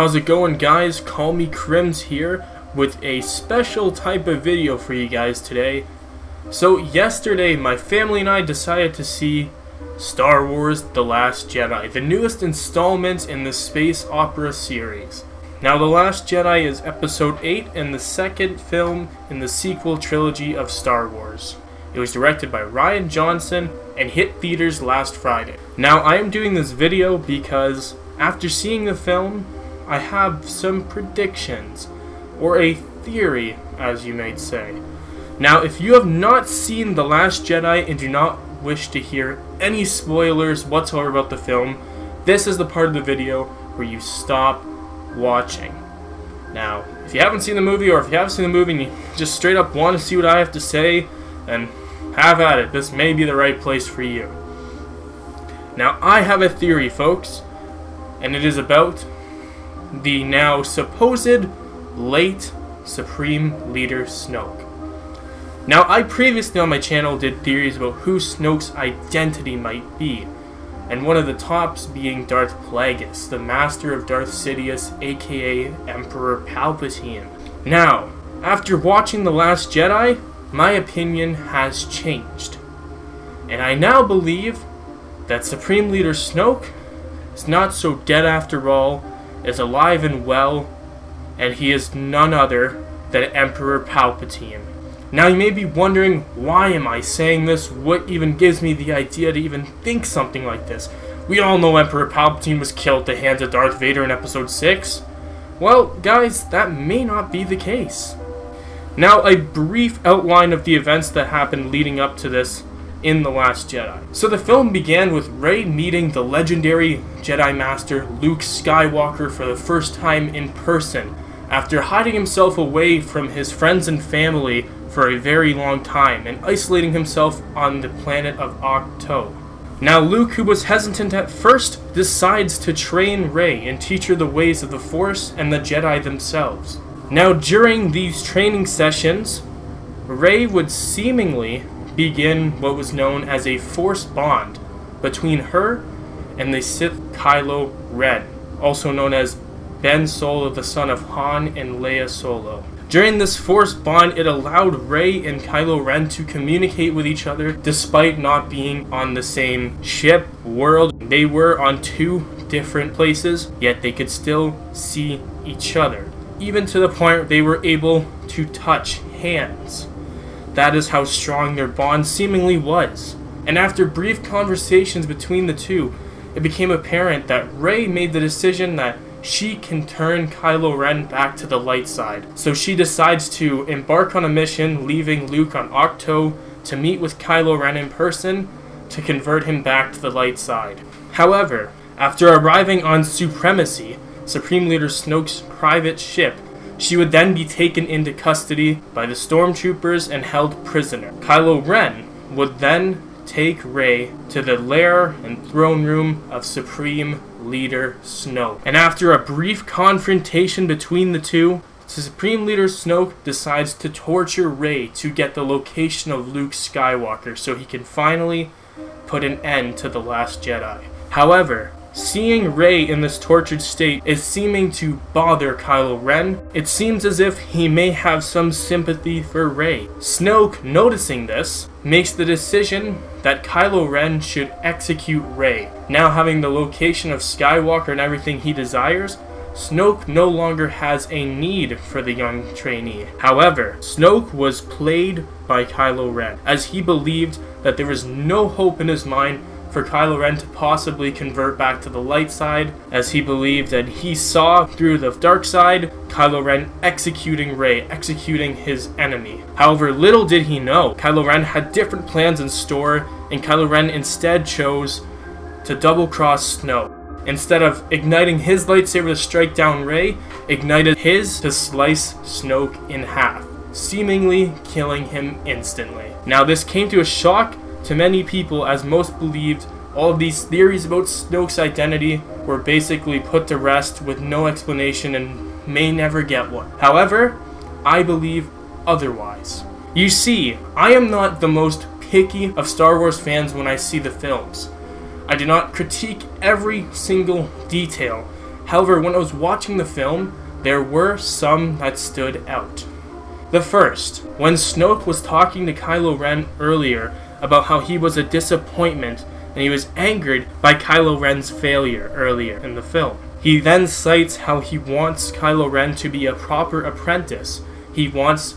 How's it going, guys? CallMeCrimz here with a special type of video for you guys today. So yesterday my family and I decided to see Star Wars: The Last Jedi, the newest installment in the space opera series. Now, The Last Jedi is episode 8 and the second film in the sequel trilogy of Star Wars. It was directed by Rian Johnson and hit theaters last Friday. Now, I am doing this video because after seeing the film, I have some predictions, or a theory, as you might say. Now, if you have not seen The Last Jedi and do not wish to hear any spoilers whatsoever about the film, this is the part of the video where you stop watching. Now, if you haven't seen the movie, or if you have seen the movie and you just straight up want to see what I have to say, then have at it. This may be the right place for you. Now, I have a theory, folks, and it is about the now supposed late Supreme Leader Snoke. Now, I previously on my channel did theories about who Snoke's identity might be, and one of the tops being Darth Plagueis, the master of Darth Sidious, aka Emperor Palpatine. Now, after watching The Last Jedi, my opinion has changed, and I now believe that Supreme Leader Snoke is not so dead after all, is alive and well, and he is none other than Emperor Palpatine. Now, you may be wondering, why am I saying this? What even gives me the idea to even think something like this? We all know Emperor Palpatine was killed at the hands of Darth Vader in episode 6. Well, guys, that may not be the case. Now, a brief outline of the events that happened leading up to this in The Last Jedi. So the film began with Rey meeting the legendary Jedi Master Luke Skywalker for the first time in person, after hiding himself away from his friends and family for a very long time, and isolating himself on the planet of Ach-To. Now, Luke, who was hesitant at first, decides to train Rey and teach her the ways of the Force and the Jedi themselves. Now, during these training sessions, Rey would seemingly begin what was known as a Force bond between her and the Sith Kylo Ren, also known as Ben Solo, the son of Han and Leia Solo. During this Force bond, it allowed Rey and Kylo Ren to communicate with each other despite not being on the same ship, world. They were on two different places, yet they could still see each other, even to the point where they were able to touch hands. That is how strong their bond seemingly was. And after brief conversations between the two, it became apparent that Rey made the decision that she can turn Kylo Ren back to the light side. So she decides to embark on a mission, leaving Luke on Ach-To to meet with Kylo Ren in person to convert him back to the light side. However, after arriving on Supremacy, Supreme Leader Snoke's private ship, she would then be taken into custody by the stormtroopers and held prisoner. Kylo Ren would then take Rey to the lair and throne room of Supreme Leader Snoke. And after a brief confrontation between the two, Supreme Leader Snoke decides to torture Rey to get the location of Luke Skywalker so he can finally put an end to The Last Jedi. However, seeing Rey in this tortured state is seeming to bother Kylo Ren. It seems as if he may have some sympathy for Rey. Snoke, noticing this, makes the decision that Kylo Ren should execute Rey. Now, having the location of Skywalker and everything he desires, Snoke no longer has a need for the young trainee. However, Snoke was played by Kylo Ren, as he believed that there was no hope in his mind for Kylo Ren to possibly convert back to the light side, as he believed that he saw through the dark side Kylo Ren executing Rey, executing his enemy. However, little did he know, Kylo Ren had different plans in store, and Kylo Ren instead chose to double-cross Snoke. Instead of igniting his lightsaber to strike down Rey, ignited his to slice Snoke in half, seemingly killing him instantly. Now, this came to a shock to many people, as most believed all of these theories about Snoke's identity were basically put to rest with no explanation and may never get one. However, I believe otherwise. You see, I am not the most picky of Star Wars fans when I see the films. I do not critique every single detail. However, when I was watching the film, there were some that stood out. The first, when Snoke was talking to Kylo Ren earlier about how he was a disappointment and he was angered by Kylo Ren's failure earlier in the film. He then cites how he wants Kylo Ren to be a proper apprentice. He wants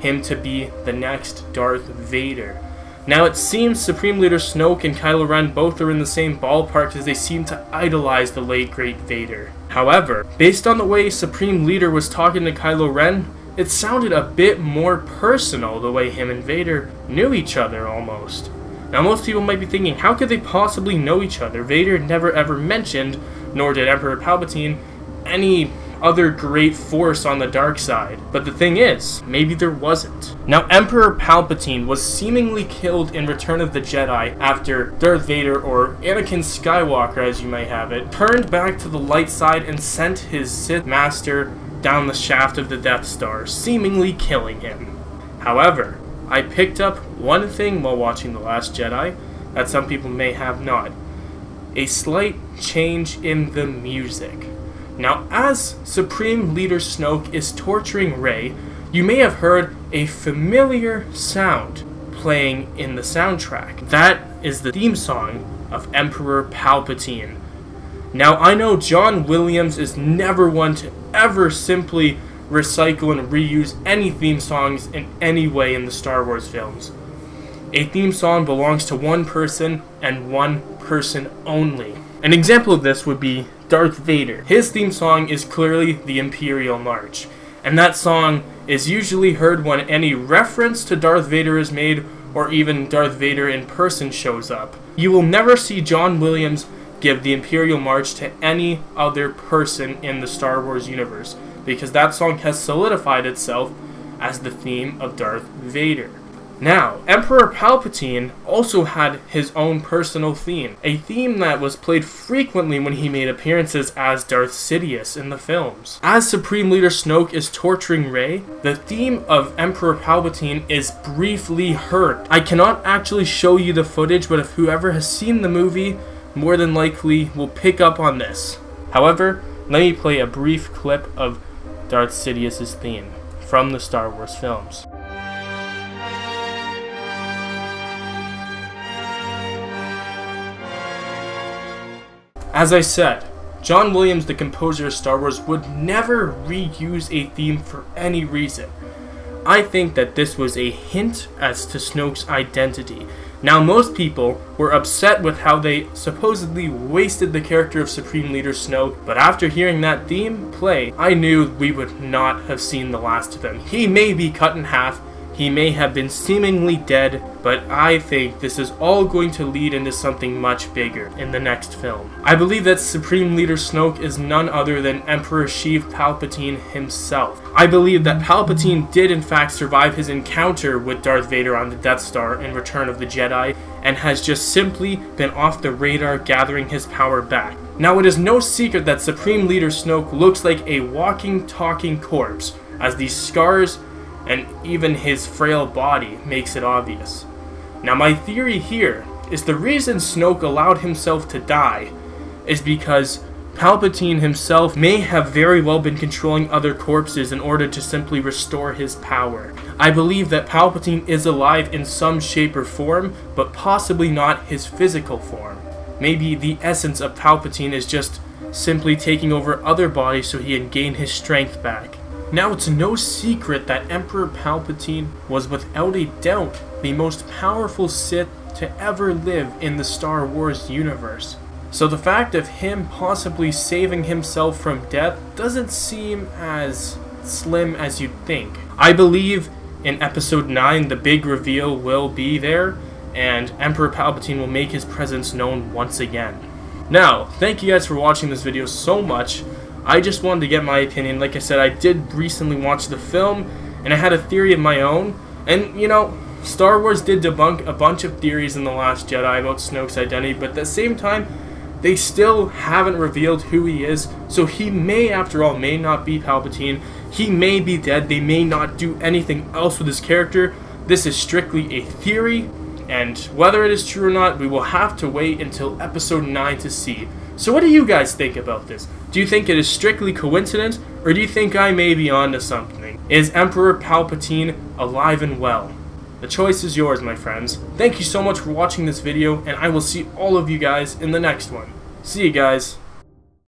him to be the next Darth Vader. Now it seems Supreme Leader Snoke and Kylo Ren both are in the same ballpark as they seem to idolize the late great Vader. However, based on the way Supreme Leader was talking to Kylo Ren, it sounded a bit more personal the way him and Vader knew each other almost. Now most people might be thinking, how could they possibly know each other? Vader never ever mentioned, nor did Emperor Palpatine, any other great force on the dark side. But the thing is, maybe there wasn't. Now Emperor Palpatine was seemingly killed in Return of the Jedi after Darth Vader, or Anakin Skywalker as you may have it, turned back to the light side and sent his Sith Master down the shaft of the Death Star, seemingly killing him. However, I picked up one thing while watching The Last Jedi that some people may have not. A slight change in the music. Now, as Supreme Leader Snoke is torturing Rey, you may have heard a familiar sound playing in the soundtrack. That is the theme song of Emperor Palpatine. Now, I know John Williams is never one to ever simply recycle and reuse any theme songs in any way in the Star Wars films. A theme song belongs to one person and one person only. An example of this would be Darth Vader. His theme song is clearly the Imperial March, and that song is usually heard when any reference to Darth Vader is made or even Darth Vader in person shows up. You will never see John Williams give the Imperial March to any other person in the Star Wars universe, because that song has solidified itself as the theme of Darth Vader. Now, Emperor Palpatine also had his own personal theme, a theme that was played frequently when he made appearances as Darth Sidious in the films. As Supreme Leader Snoke is torturing Rey, the theme of Emperor Palpatine is briefly heard. I cannot actually show you the footage, but if whoever has seen the movie, more than likely will pick up on this. However, let me play a brief clip of Darth Sidious's theme from the Star Wars films. As I said, John Williams, the composer of Star Wars, would never reuse a theme for any reason. I think that this was a hint as to Snoke's identity. Now, most people were upset with how they supposedly wasted the character of Supreme Leader Snoke, but after hearing that theme play, I knew we would not have seen the last of him. He may be cut in half, he may have been seemingly dead, but I think this is all going to lead into something much bigger in the next film. I believe that Supreme Leader Snoke is none other than Emperor Sheev Palpatine himself. I believe that Palpatine did in fact survive his encounter with Darth Vader on the Death Star in Return of the Jedi, and has just simply been off the radar gathering his power back. Now, it is no secret that Supreme Leader Snoke looks like a walking, talking corpse, as these scars and even his frail body makes it obvious. Now, my theory here is the reason Snoke allowed himself to die is because Palpatine himself may have very well been controlling other corpses in order to simply restore his power. I believe that Palpatine is alive in some shape or form, but possibly not his physical form. Maybe the essence of Palpatine is just simply taking over other bodies so he can gain his strength back. Now, it's no secret that Emperor Palpatine was without a doubt the most powerful Sith to ever live in the Star Wars universe. So the fact of him possibly saving himself from death doesn't seem as slim as you'd think. I believe in Episode 9 the big reveal will be there, and Emperor Palpatine will make his presence known once again. Now, thank you guys for watching this video so much. I just wanted to get my opinion. Like I said, I did recently watch the film, and I had a theory of my own. And, you know, Star Wars did debunk a bunch of theories in The Last Jedi about Snoke's identity, but at the same time, they still haven't revealed who he is. So he may, after all, may not be Palpatine. He may be dead. They may not do anything else with his character. This is strictly a theory, and whether it is true or not, we will have to wait until Episode 9 to see. So what do you guys think about this? Do you think it is strictly coincidence, or do you think I may be onto something? Is Emperor Palpatine alive and well? The choice is yours, my friends. Thank you so much for watching this video, and I will see all of you guys in the next one. See you guys.